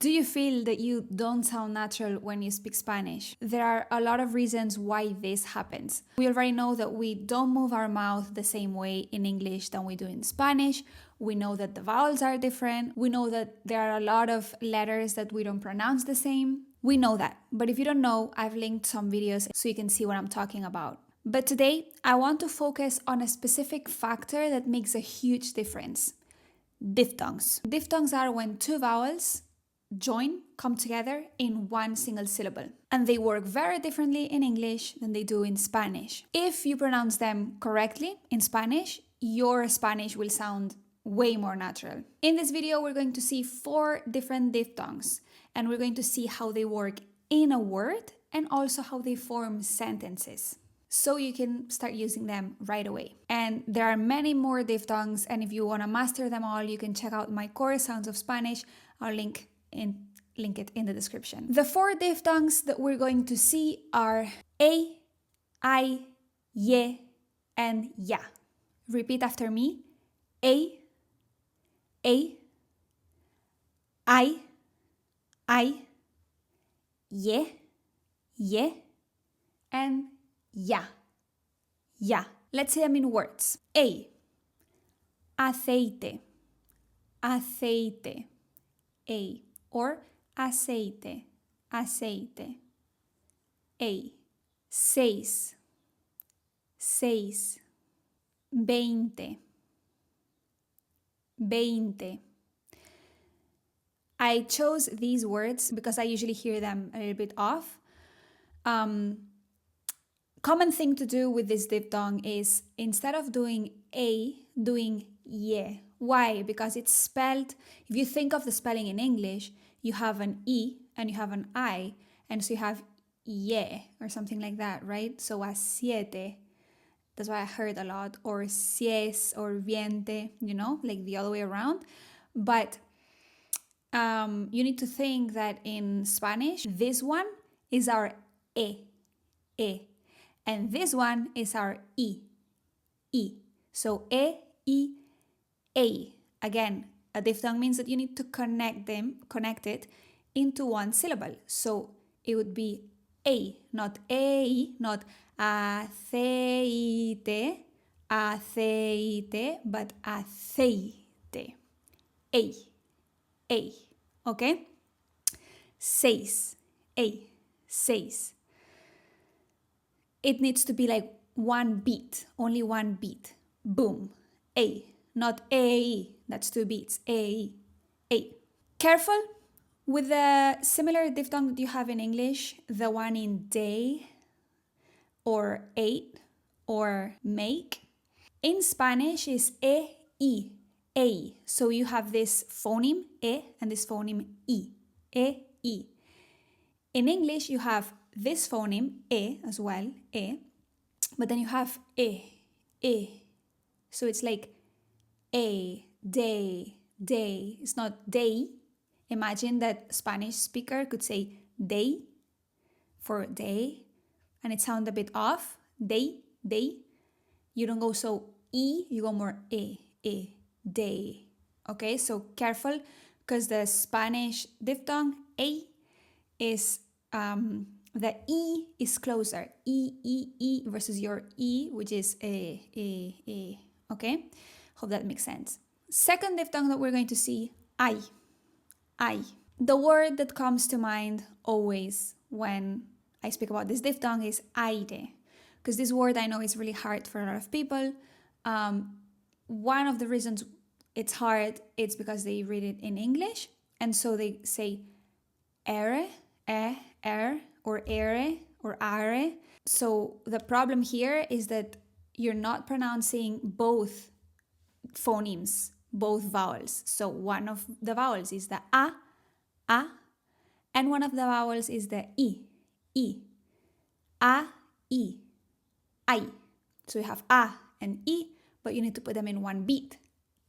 Do you feel that you don't sound natural when you speak Spanish? There are a lot of reasons why this happens. We already know that we don't move our mouth the same way in English than we do in Spanish. We know that the vowels are different. We know that there are a lot of letters that we don't pronounce the same. We know that. But if you don't know, I've linked some videos so you can see what I'm talking about. But today, I want to focus on a specific factor that makes a huge difference. Diphthongs. Diphthongs are when two vowels come together in one single syllable. And they work very differently in English than they do in Spanish. If you pronounce them correctly in Spanish, your Spanish will sound way more natural. In this video, we're going to see 4 different diphthongs, and we're going to see how they work in a word and also how they form sentences, so you can start using them right away. And there are many more diphthongs, and if you want to master them all, you can check out my course, Sounds of Spanish. I'll link it in the description. The 4 diphthongs that we're going to see are a, I, ye, and ya. Repeat after me. A, I, ye, and ya. Let's say them in words. A, aceite, aceite. A, or aceite, aceite. A, 6, 6. 20, 20. I chose these words because I usually hear them a little bit off. Common thing to do with this diphthong is, instead of doing a, doing ye. Why? Because it's spelled, if you think of the spelling in English, you have an E and you have an I, and so you have ye or something like that, right? So a siete, that's why I heard a lot, or sies or viente, like the other way around. But you need to think that in Spanish, this one is our e, and this one is our I. So e, I, a. Again, a diphthong means that you need to connect it into one syllable. So it would be a, not a, not aceite, but aceite. A. Okay? 6. A. 6. It needs to be like one beat, only one beat. Boom. A. Not A. That's 2 beats. A. Careful with the similar diphthong that you have in English, the one in day or 8 or make. In Spanish is E, I, A. So you have this phoneme E and this phoneme I. E, I. In English, you have this phoneme E as well, E, but then you have E. So it's like a, day. It's not day. Imagine that Spanish speaker could say day for day, and it sounds a bit off. Day. You don't go so E, you go more E, day. Okay, so careful, because the Spanish diphthong A is, the E is closer. E versus your E, which is E. Okay? Hope that makes sense. Second diphthong that we're going to see, I. The word that comes to mind always when I speak about this diphthong is aire, because this word I know is really hard for a lot of people. One of the reasons it's hard, it's because they read it in English, and so they say ere, or ere, or are. So the problem here is that you're not pronouncing both phonemes, both vowels. So one of the vowels is the a, and one of the vowels is the I. A, I. So you have a and I, but you need to put them in one beat.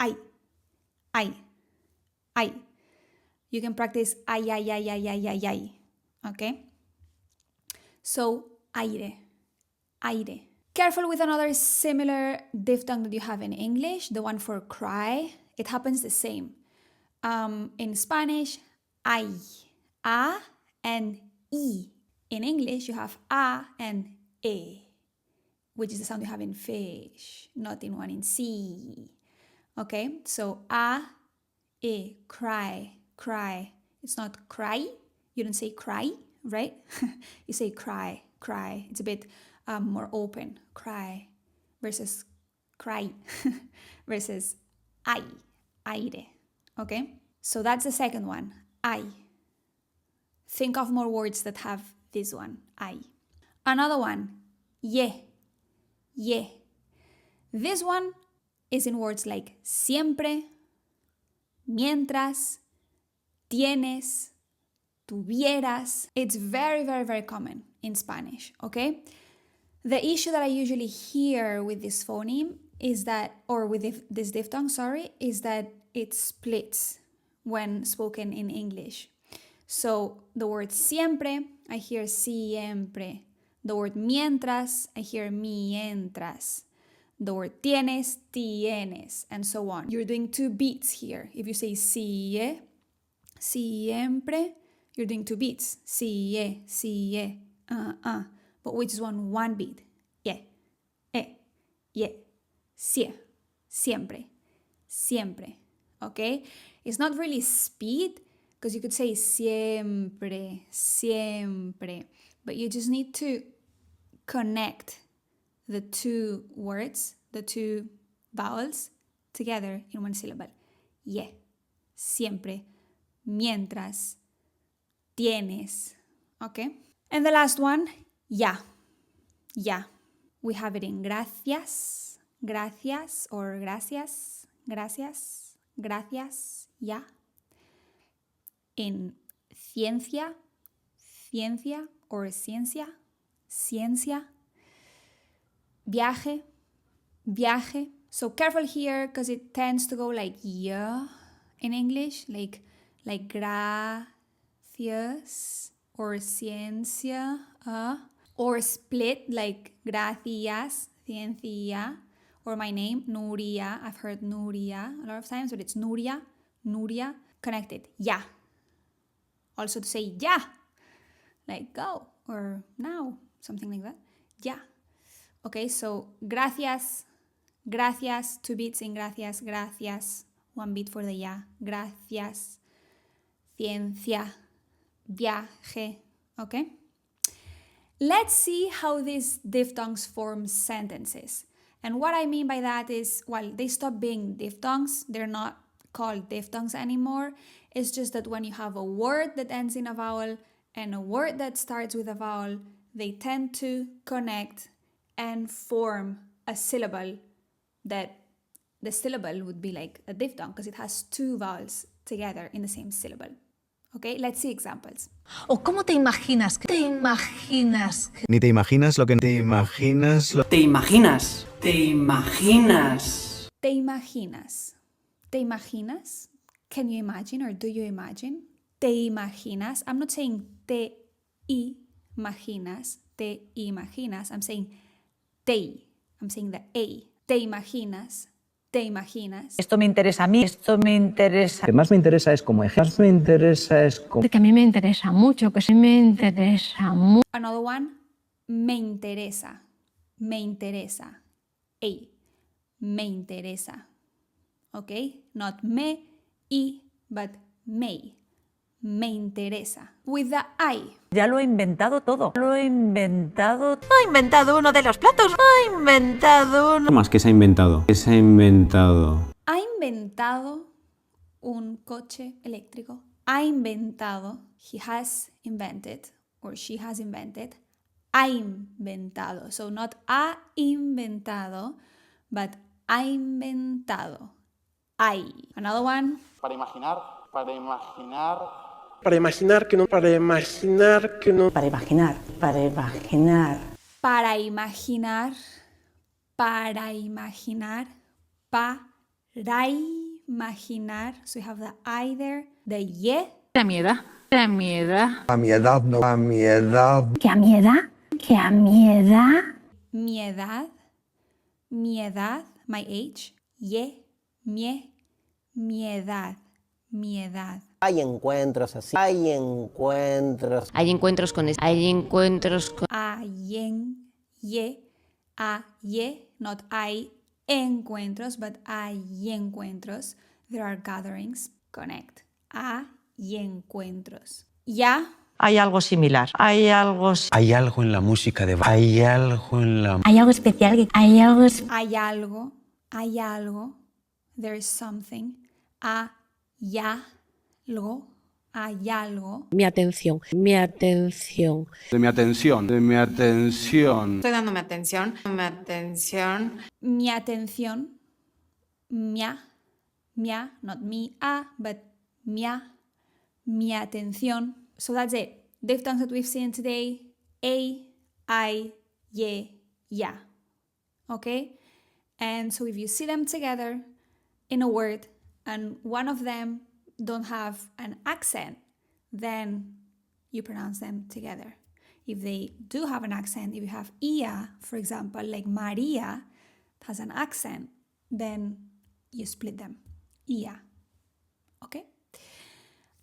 I. You can practice ay. Okay? So, aire. Careful with another similar diphthong that you have in English, the one for cry. It happens the same. In Spanish, ay. A and I. In English, you have A and E, which is the sound you have in fish, not in one in sea. Okay, so A, E, cry, cry. It's not cry. You don't say cry, right? You say cry, cry. It's a bit more open, cry, versus cry, versus ay, aire. Okay, so that's the second one, ay. Think of more words that have this one, ay. Another one, ye, ye. This one is in words like siempre, mientras, tienes, tuvieras. It's very, very, very common in Spanish, okay? The issue that I usually hear with this phoneme is that, or with this diphthong, sorry, is that it splits when spoken in English. So the word siempre, I hear siempre. The word mientras, I hear mientras. The word tienes, tienes, and so on. You're doing two beats here. If you say sie, siempre, you're doing two beats. Sie, sie, But we just want one beat. Ye, sie, siempre, siempre. Okay? It's not really speed, because you could say siempre, siempre. But you just need to connect the two words, the two vowels, together in one syllable. Ye, siempre, mientras, tienes. Okay? And the last one, ya, ya. We have it in gracias, gracias, or gracias, gracias, gracias, ya. In ciencia, ciencia, or ciencia, ciencia. Viaje, viaje. So careful here, because it tends to go like yeah in English, like gracias, or ciencia, or split like gracias, ciencia, or my name, Nuria. I've heard Nuria a lot of times, but it's Nuria, Nuria, connected, ya. Also to say ya, like go, or now, something like that, ya. Okay, so gracias, gracias, two beats in gracias, gracias, one beat for the ya, gracias, ciencia, viaje, okay? Let's see how these diphthongs form sentences. And what I mean by that is, well, they stop being diphthongs, they're not called diphthongs anymore. It's just that when you have a word that ends in a vowel and a word that starts with a vowel, they tend to connect and form a syllable that the syllable would be like a diphthong because it has two vowels together in the same syllable. Okay, let's see examples. ¿O cómo te imaginas que? ¿Te imaginas que? Ni te imaginas lo que te imaginas. Te imaginas. Te imaginas. Te imaginas. Te imaginas? Can you imagine or do you imagine? Te imaginas. I'm not saying te imaginas. Te imaginas. I'm saying te. I'm saying the A. Te imaginas. ¿Te imaginas? Esto me interesa a mí, esto me interesa. Lo que más me interesa es como ejemplo. Más me interesa es como. Que a mí me interesa mucho, que sí me interesa mucho. Another one, me interesa. Me interesa. A. Me interesa. Okay? Not me, I, but me. Me interesa. With the I. Ya lo he inventado todo. Lo he inventado. Ha inventado uno de los platos. Ha inventado uno. Más que se ha inventado. ¿Qué se ha inventado? Ha inventado un coche eléctrico. Ha inventado. He has invented. Or she has invented. Ha inventado. So not ha inventado, but ha inventado. Hay. Another one. Para imaginar, para imaginar. Para imaginar que no, para imaginar que no. Para imaginar, para imaginar. Para imaginar, para imaginar, para imaginar. So you have the I there, the ye. A mi edad, a mi edad. A mi edad, no. A mi edad. ¿Que a mi edad? ¿Que a mi edad? Mi edad, my age. Ye, mi edad, mi edad. Hay encuentros así. Hay encuentros. Hay encuentros con... Hay encuentros con... Ye, not hay encuentros, but hay encuentros. There are gatherings. Connect. Hay encuentros. Ya. Hay algo similar. Hay algo... Hay algo en la música de... Hay algo en la... Hay algo especial, hay algo... Hay algo. There is something. Hay algo. Mi atención, mi atención. De mi atención, de mi atención. Estoy dándome atención, mi atención. Mi atención. Mia, not me, but mia. Mi atención. So that's it. Diphthongs that we've seen today. A, I, ye, ya. Okay? And so if you see them together in a word and one of them don't have an accent, then you pronounce them together. If they do have an accent, if you have ia, for example, like Maria has an accent, then you split them. Ia. Okay?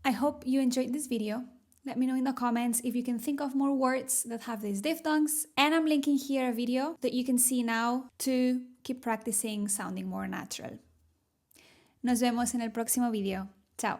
I hope you enjoyed this video. Let me know in the comments if you can think of more words that have these diphthongs. And I'm linking here a video that you can see now to keep practicing sounding more natural. Nos vemos en el próximo video. Chao.